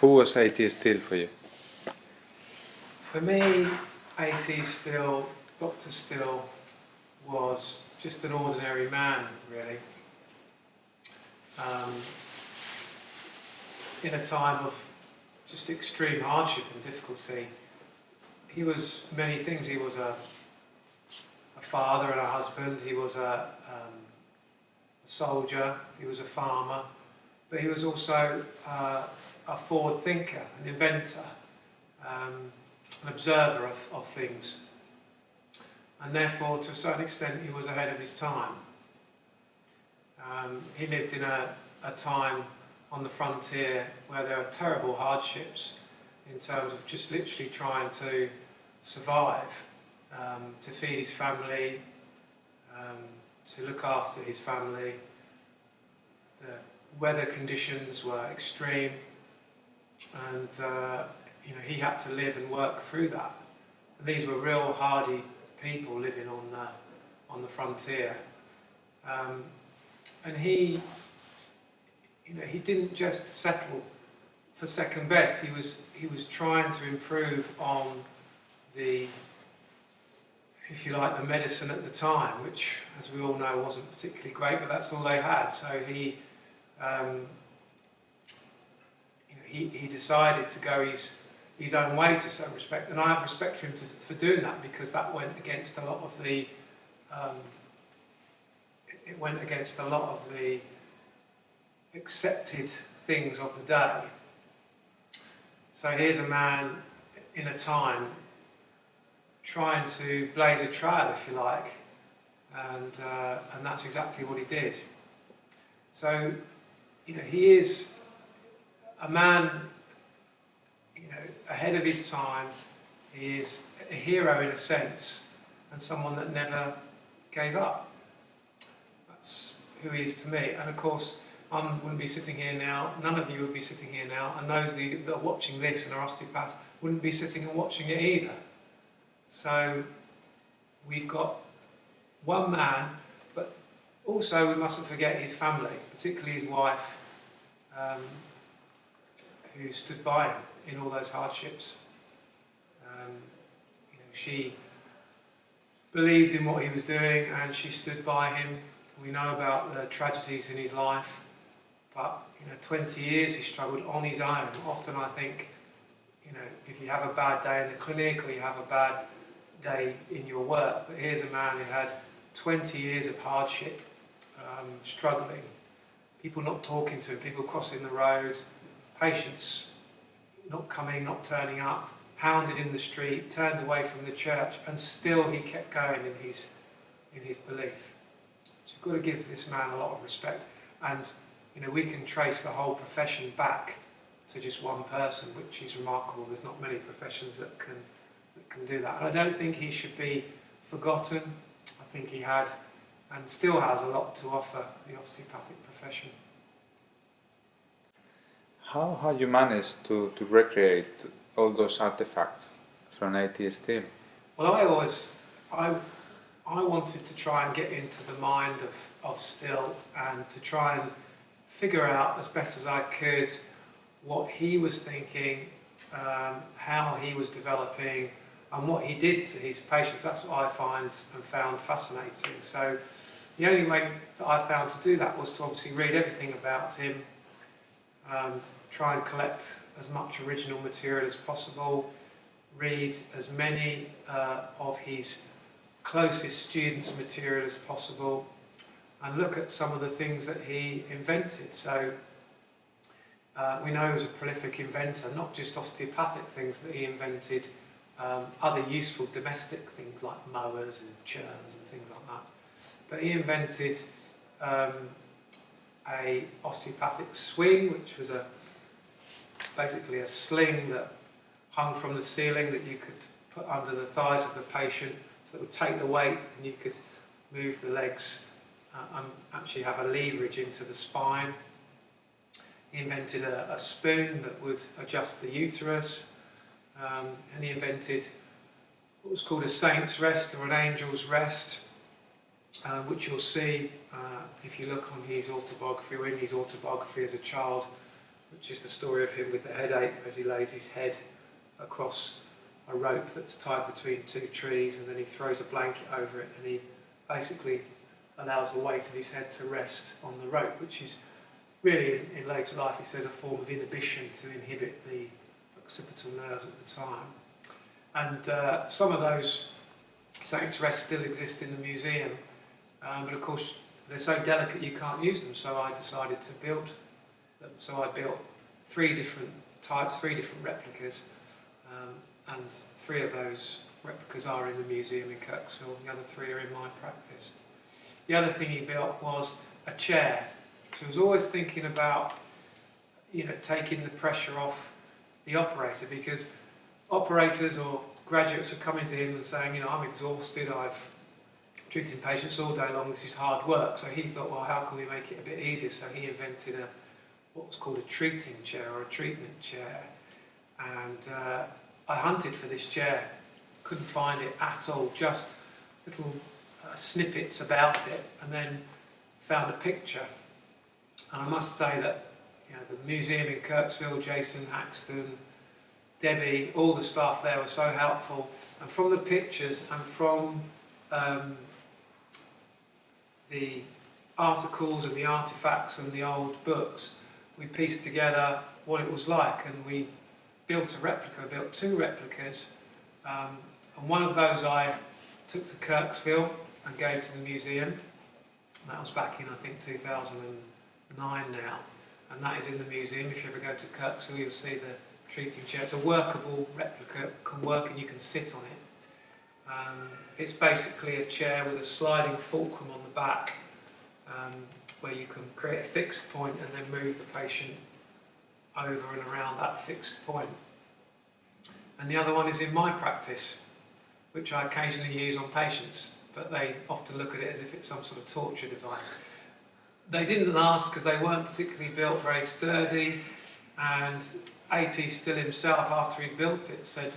Who was A.T. Still for you? For me, A.T. Still, Dr. Still, was just an ordinary man, really. In a time of just extreme hardship and difficulty. He was many things. He was a father and a husband. He was a soldier. He was a farmer. But he was also a forward thinker, an inventor, an observer of things. And therefore, to a certain extent, he was ahead of his time. He lived in a time on the frontier where there are terrible hardships in terms of just literally trying to survive, to feed his family, to look after his family. The weather conditions were extreme, and he had to live and work through that. And these were real hardy people living on the frontier, and he didn't just settle for second best. He was trying to improve on the, if you like, the medicine at the time, which, as we all know, wasn't particularly great, but that's all they had. So he decided to go his own way to some respect, and I have respect for him for doing that, because that went against a lot of the accepted things of the day. So here's a man in a time trying to blaze a trail, if you like, and that's exactly what he did. So, he is a man, ahead of his time. He is a hero in a sense, and someone that never gave up. That's who he is to me. And of course, I wouldn't be sitting here now, none of you would be sitting here now, and those that are watching this and are osteopaths wouldn't be sitting and watching it either. So we've got one man, but also we mustn't forget his family, particularly his wife, who stood by him in all those hardships. She believed in what he was doing, and she stood by him. We know about the tragedies in his life, but 20 years he struggled on his own. Often I think, if you have a bad day in the clinic or you have a bad day in your work, but here's a man who had 20 years of hardship, struggling, people not talking to him, people crossing the road, patients not coming, not turning up, hounded in the street, turned away from the church, and still he kept going in his belief. So you've got to give this man a lot of respect, and we can trace the whole profession back to just one person, which is remarkable. There's not many professions that can do that. And I don't think he should be forgotten. I think he had and still has a lot to offer the osteopathic profession. How have you managed to recreate all those artifacts from A.T. Still? Well, I wanted to try and get into the mind of Still, and to try and figure out as best as I could what he was thinking, how he was developing, and what he did to his patients. That's what I found fascinating. So the only way that I found to do that was to obviously read everything about him, try and collect as much original material as possible, read as many of his closest students' material as possible, and look at some of the things that he invented. So we know he was a prolific inventor, not just osteopathic things, but he invented other useful domestic things like mowers and churns and things like that. But he invented a osteopathic swing, which was basically a sling that hung from the ceiling that you could put under the thighs of the patient, so that would take the weight and you could move the legs and actually have a leverage into the spine. He invented a spoon that would adjust the uterus, and he invented what was called a saint's rest or an angel's rest, which you'll see if you look on his autobiography or in his autobiography as a child. which is the story of him with the headache as he lays his head across a rope that's tied between two trees, and then he throws a blanket over it, and he basically allows the weight of his head to rest on the rope, which is really, in later life, he says, a form of inhibition to inhibit the occipital nerves at the time. And some of those saints' rests still exist in the museum, but of course they're so delicate you can't use them, so I decided to build them. So I built 3 different types, 3 different replicas, and 3 of those replicas are in the museum in Kirksville, the other 3 are in my practice. The other thing he built was a chair. So he was always thinking about, taking the pressure off the operator, because operators or graduates are coming to him and saying, I'm exhausted, I've treating patients all day long, this is hard work. So he thought, well, how can we make it a bit easier? So he invented what was called a treating chair, or a treatment chair. And I hunted for this chair, couldn't find it at all, just little snippets about it, and then found a picture. And I must say that the museum in Kirksville, Jason Haxton, Debbie, all the staff there were so helpful. And from the pictures and from the articles and the artifacts and the old books, we pieced together what it was like, and we built a replica, built 2 replicas, and one of those I took to Kirksville and gave to the museum. That was back in, I think, 2009 now, and that is in the museum. If you ever go to Kirksville, you'll see the treating chair. It's a workable replica, it can work and you can sit on it. It's basically a chair with a sliding fulcrum on the back, where you can create a fixed point and then move the patient over and around that fixed point. And the other one is in my practice, which I occasionally use on patients, but they often look at it as if it's some sort of torture device. They didn't last because they weren't particularly built very sturdy, and AT still himself, after he built it, said,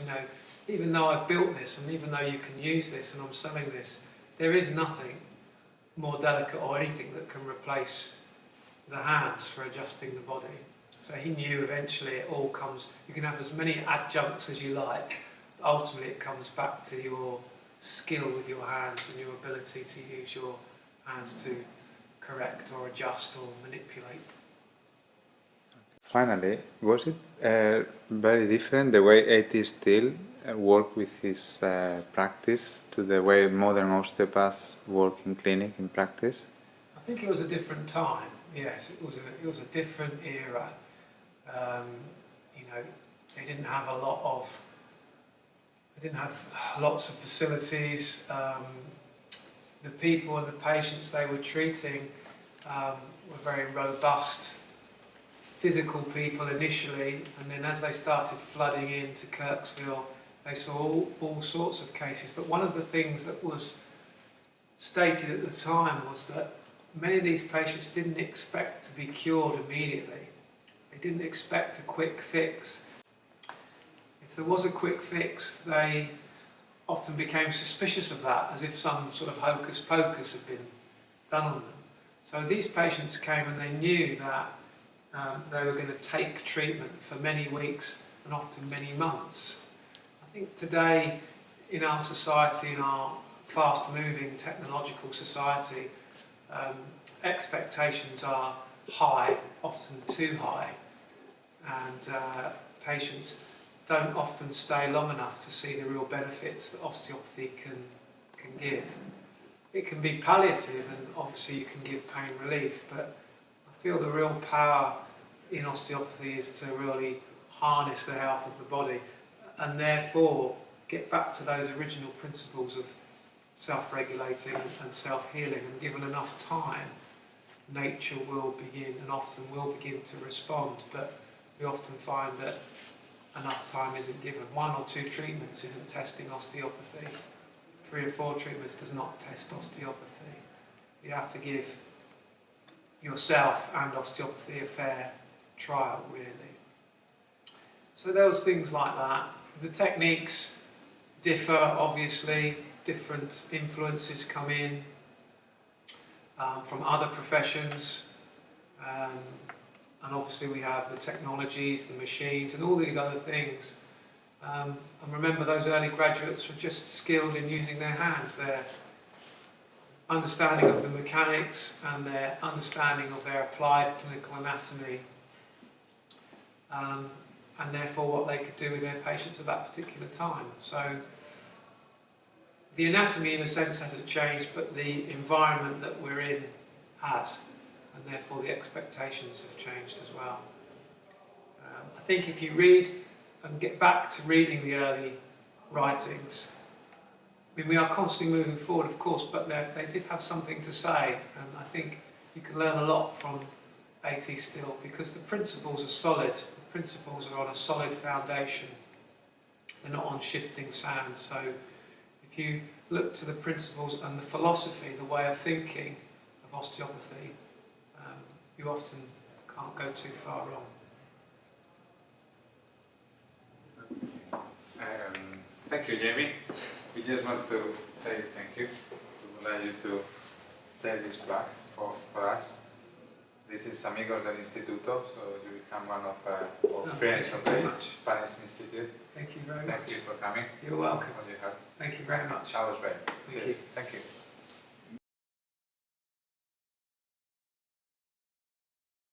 even though I've built this, and even though you can use this and I'm selling this, there is nothing more delicate or anything that can replace the hands for adjusting the body. So he knew eventually it all comes, you can have as many adjuncts as you like, but ultimately it comes back to your skill with your hands and your ability to use your hands to correct or adjust or manipulate. Finally, was it very different the way AT still work with his practice to the way modern osteopaths work in clinic, in practice? I think it was a different time. Yes, it was a different era. They didn't have lots of facilities. The people and the patients they were treating were very robust, physical people initially, and then as they started flooding into Kirksville, they saw all sorts of cases. But one of the things that was stated at the time was that many of these patients didn't expect to be cured immediately. They didn't expect a quick fix. If there was a quick fix, they often became suspicious of that, as if some sort of hocus pocus had been done on them. So these patients came and they knew that they were going to take treatment for many weeks and often many months. I think today in our society, in our fast-moving technological society, expectations are high, often too high, and patients don't often stay long enough to see the real benefits that osteopathy can give. It can be palliative, and obviously you can give pain relief, but I feel the real power in osteopathy is to really harness the health of the body and therefore get back to those original principles of self-regulating and self-healing, and given enough time, nature will begin, and often will begin, to respond. But we often find that enough time isn't given. 1 or 2 treatments isn't testing osteopathy. 3 or 4 treatments does not test osteopathy. You have to give yourself and osteopathy a fair trial, really. So there was things like that. The techniques differ, obviously. Different influences come in from other professions. and obviously we have the technologies, the machines, and all these other things. And remember, those early graduates were just skilled in using their hands, their understanding of the mechanics and their understanding of their applied clinical anatomy, and therefore what they could do with their patients at that particular time. So the anatomy in a sense hasn't changed, but the environment that we're in has, and therefore the expectations have changed as well. I think if you read and get back to reading the early writings, I mean, we are constantly moving forward, of course, but they did have something to say, and I think you can learn a lot from AT still, because the principles are solid. The principles are on a solid foundation. They're not on shifting sand. So if you look to the principles and the philosophy, the way of thinking of osteopathy, you often can't go too far wrong. Thank you, Jamie. We just want to say thank you. We would like you to take this back for us. This is Amigos del Instituto, so you become one of our friends of the Spanish Institute. Thank you very much. Thank you for coming. You're welcome. All you have. Thank you very much. That was great. Thank you. Thank you.